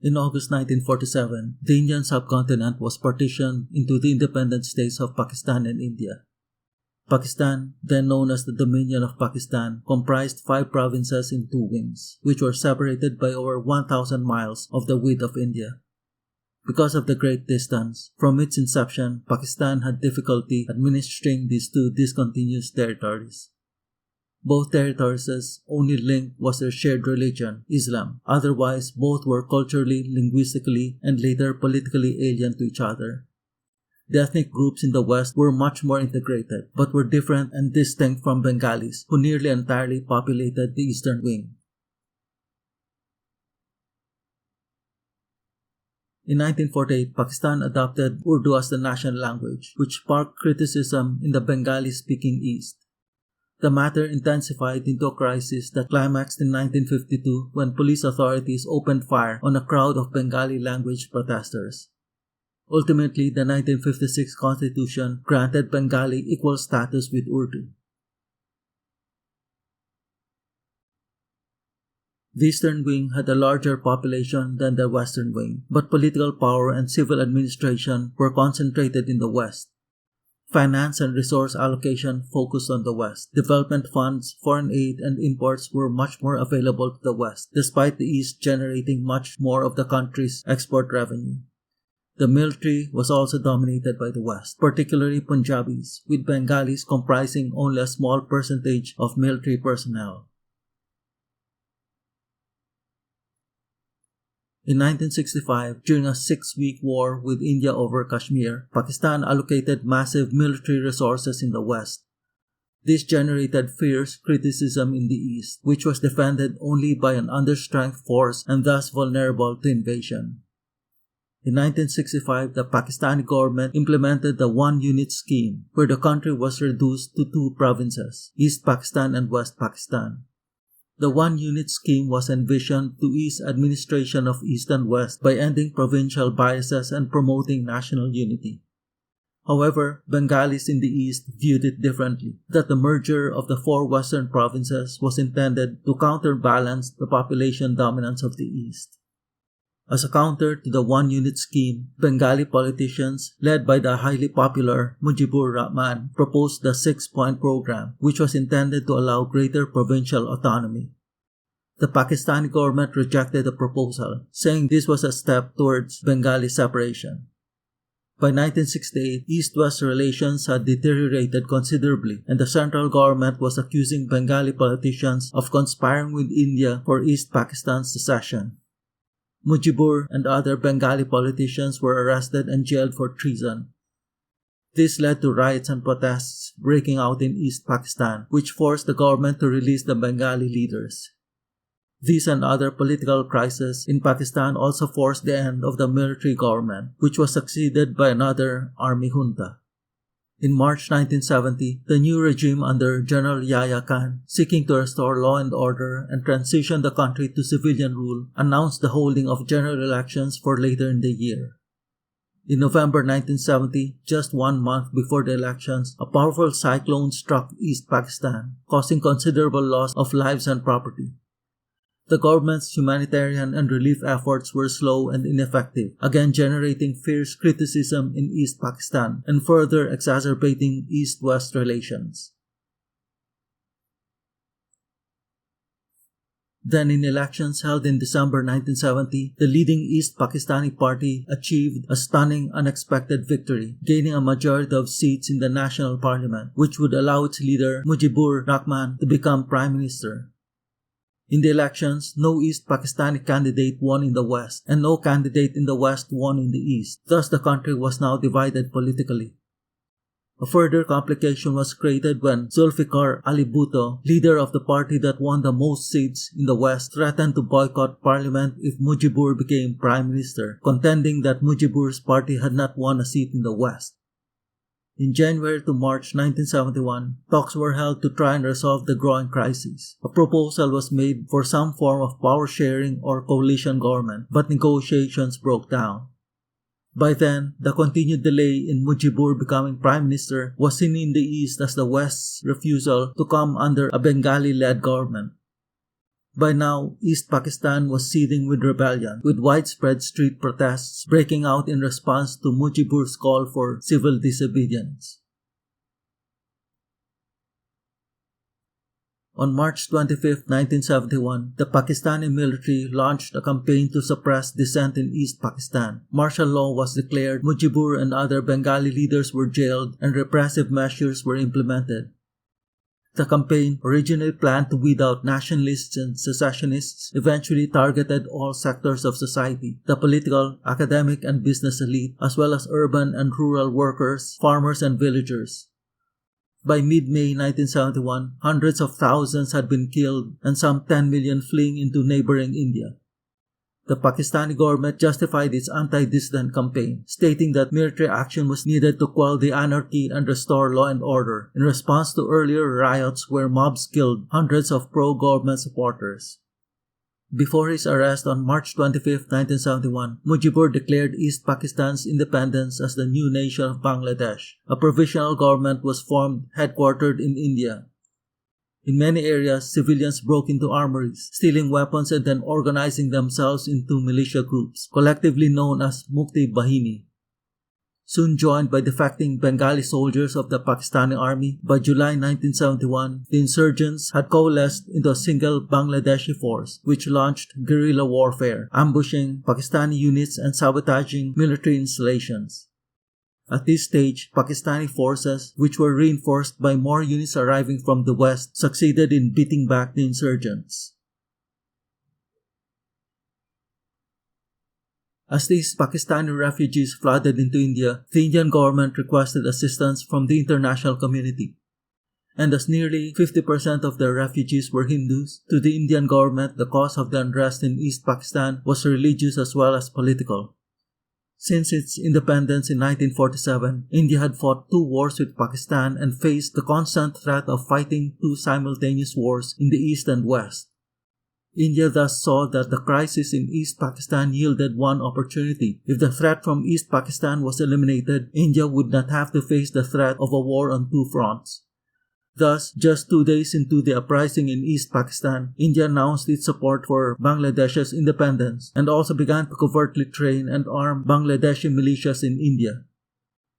In August 1947, the Indian subcontinent was partitioned into the independent states of Pakistan and India. Pakistan, then known as the Dominion of Pakistan, comprised 5 provinces in 2 wings, which were separated by over 1,000 miles of the width of India. Because of the great distance, from its inception, Pakistan had difficulty administering these 2 discontinuous territories. Both territories' only link was their shared religion, Islam. Otherwise, both were culturally, linguistically, and later politically alien to each other. The ethnic groups in the West were much more integrated, but were different and distinct from Bengalis, who nearly entirely populated the eastern wing. In 1948, Pakistan adopted Urdu as the national language, which sparked criticism in the Bengali-speaking East. The matter intensified into a crisis that climaxed in 1952 when police authorities opened fire on a crowd of Bengali-language protesters. Ultimately, the 1956 Constitution granted Bengali equal status with Urdu. The Eastern Wing had a larger population than the Western Wing, but political power and civil administration were concentrated in the West. Finance and resource allocation focused on the West. Development funds, foreign aid, and imports were much more available to the West, despite the East generating much more of the country's export revenue. The military was also dominated by the West, particularly Punjabis, with Bengalis comprising only a small percentage of military personnel. In 1965, during a 6-week war with India over Kashmir, Pakistan allocated massive military resources in the West. This generated fierce criticism in the East, which was defended only by an understrength force and thus vulnerable to invasion. In 1965, the Pakistani government implemented the one-unit scheme, where the country was reduced to 2 provinces, East Pakistan and West Pakistan. The one-unit scheme was envisioned to ease administration of East and West by ending provincial biases and promoting national unity. However, Bengalis in the East viewed it differently, that the merger of the 4 western provinces was intended to counterbalance the population dominance of the East. As a counter to the one-unit scheme, Bengali politicians, led by the highly popular Mujibur Rahman, proposed the 6-point program, which was intended to allow greater provincial autonomy. The Pakistani government rejected the proposal, saying this was a step towards Bengali separation. By 1968, East-West relations had deteriorated considerably, and the central government was accusing Bengali politicians of conspiring with India for East Pakistan's secession. Mujibur and other Bengali politicians were arrested and jailed for treason. This led to riots and protests breaking out in East Pakistan, which forced the government to release the Bengali leaders. These and other political crises in Pakistan also forced the end of the military government, which was succeeded by another army junta. In March 1970, the new regime under General Yahya Khan, seeking to restore law and order and transition the country to civilian rule, announced the holding of general elections for later in the year. In November 1970, just 1 month before the elections, a powerful cyclone struck East Pakistan, causing considerable loss of lives and property. The government's humanitarian and relief efforts were slow and ineffective, again generating fierce criticism in East Pakistan and further exacerbating East-West relations. Then in elections held in December 1970, the leading East Pakistani party achieved a stunning, unexpected victory, gaining a majority of seats in the national parliament, which would allow its leader, Mujibur Rahman, to become prime minister. In the elections, no East Pakistani candidate won in the West, and no candidate in the West won in the East. Thus, the country was now divided politically. A further complication was created when Zulfikar Ali Bhutto, leader of the party that won the most seats in the West, threatened to boycott parliament if Mujibur became prime minister, contending that Mujibur's party had not won a seat in the West. In January to March 1971, talks were held to try and resolve the growing crisis. A proposal was made for some form of power-sharing or coalition government, but negotiations broke down. By then, the continued delay in Mujibur becoming prime minister was seen in the East as the West's refusal to come under a Bengali-led government. By now, East Pakistan was seething with rebellion, with widespread street protests breaking out in response to Mujibur's call for civil disobedience. On March 25, 1971, the Pakistani military launched a campaign to suppress dissent in East Pakistan. Martial law was declared, Mujibur and other Bengali leaders were jailed, and repressive measures were implemented. The campaign, originally planned to weed out nationalists and secessionists, eventually targeted all sectors of society, the political, academic, and business elite, as well as urban and rural workers, farmers, and villagers. By mid-May 1971, hundreds of thousands had been killed and some 10 million fleeing into neighboring India. The Pakistani government justified its anti-dissident campaign, stating that military action was needed to quell the anarchy and restore law and order, in response to earlier riots where mobs killed hundreds of pro-government supporters. Before his arrest on March 25, 1971, Mujibur declared East Pakistan's independence as the new nation of Bangladesh. A provisional government was formed, headquartered in India. In many areas, civilians broke into armories, stealing weapons and then organizing themselves into militia groups, collectively known as Mukti Bahini. Soon joined by defecting Bengali soldiers of the Pakistani army, by July 1971, the insurgents had coalesced into a single Bangladeshi force, which launched guerrilla warfare, ambushing Pakistani units and sabotaging military installations. At this stage, Pakistani forces, which were reinforced by more units arriving from the west, succeeded in beating back the insurgents. As these Pakistani refugees flooded into India, the Indian government requested assistance from the international community. And as nearly 50% of the refugees were Hindus, to the Indian government the cause of the unrest in East Pakistan was religious as well as political. Since its independence in 1947, India had fought 2 wars with Pakistan and faced the constant threat of fighting 2 simultaneous wars in the East and West. India thus saw that the crisis in East Pakistan yielded one opportunity. If the threat from East Pakistan was eliminated, India would not have to face the threat of a war on 2 fronts. Thus, just 2 days into the uprising in East Pakistan, India announced its support for Bangladesh's independence and also began to covertly train and arm Bangladeshi militias in India.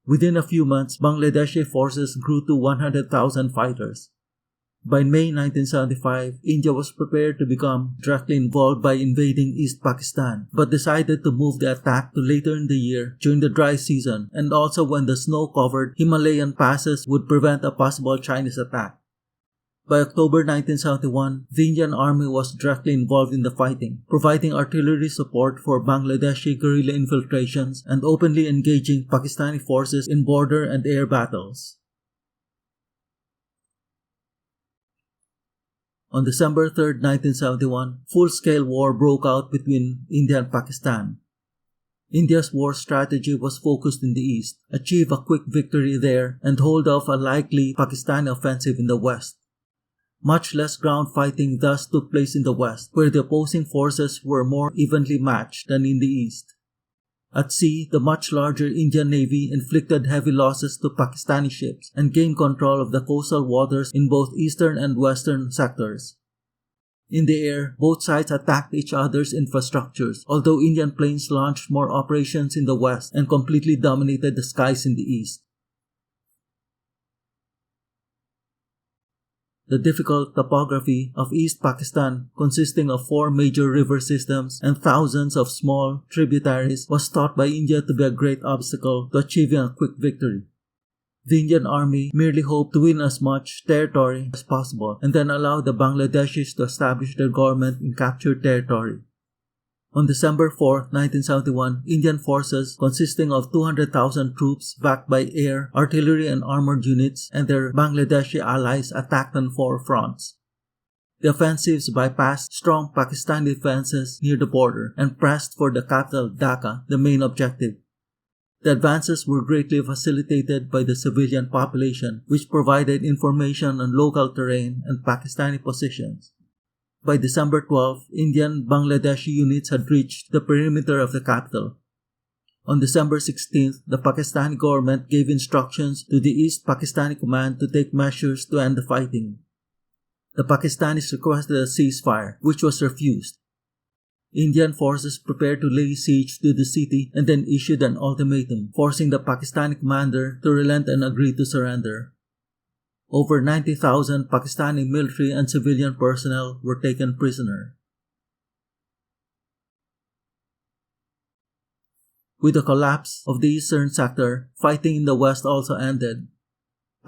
Within a few months, Bangladeshi forces grew to 100,000 fighters. By May 1975, India was prepared to become directly involved by invading East Pakistan, but decided to move the attack to later in the year during the dry season and also when the snow-covered Himalayan passes would prevent a possible Chinese attack. By October 1971, the Indian Army was directly involved in the fighting, providing artillery support for Bangladeshi guerrilla infiltrations and openly engaging Pakistani forces in border and air battles. On December 3, 1971, full-scale war broke out between India and Pakistan. India's war strategy was focused in the east, achieve a quick victory there, and hold off a likely Pakistani offensive in the west. Much less ground fighting thus took place in the west, where the opposing forces were more evenly matched than in the east. At sea, the much larger Indian Navy inflicted heavy losses to Pakistani ships and gained control of the coastal waters in both eastern and western sectors. In the air, both sides attacked each other's infrastructures, although Indian planes launched more operations in the west and completely dominated the skies in the east. The difficult topography of East Pakistan, consisting of 4 major river systems and thousands of small tributaries, was thought by India to be a great obstacle to achieving a quick victory. The Indian Army merely hoped to win as much territory as possible and then allow the Bangladeshis to establish their government in captured territory. On December 4, 1971, Indian forces consisting of 200,000 troops backed by air, artillery and armored units and their Bangladeshi allies attacked on 4 fronts. The offensives bypassed strong Pakistani defenses near the border and pressed for the capital Dhaka, the main objective. The advances were greatly facilitated by the civilian population, which provided information on local terrain and Pakistani positions. By December 12, Indian Bangladeshi units had reached the perimeter of the capital. On December 16, the Pakistani government gave instructions to the East Pakistani Command to take measures to end the fighting. The Pakistanis requested a ceasefire, which was refused. Indian forces prepared to lay siege to the city and then issued an ultimatum, forcing the Pakistani commander to relent and agree to surrender. Over 90,000 Pakistani military and civilian personnel were taken prisoner. With the collapse of the eastern sector, fighting in the west also ended.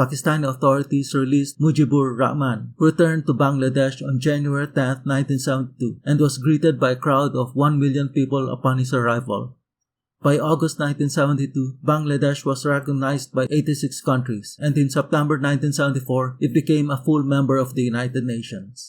Pakistani authorities released Mujibur Rahman, who returned to Bangladesh on January 10, 1972, and was greeted by a crowd of 1 million people upon his arrival. By August 1972, Bangladesh was recognized by 86 countries, and in September 1974, it became a full member of the United Nations.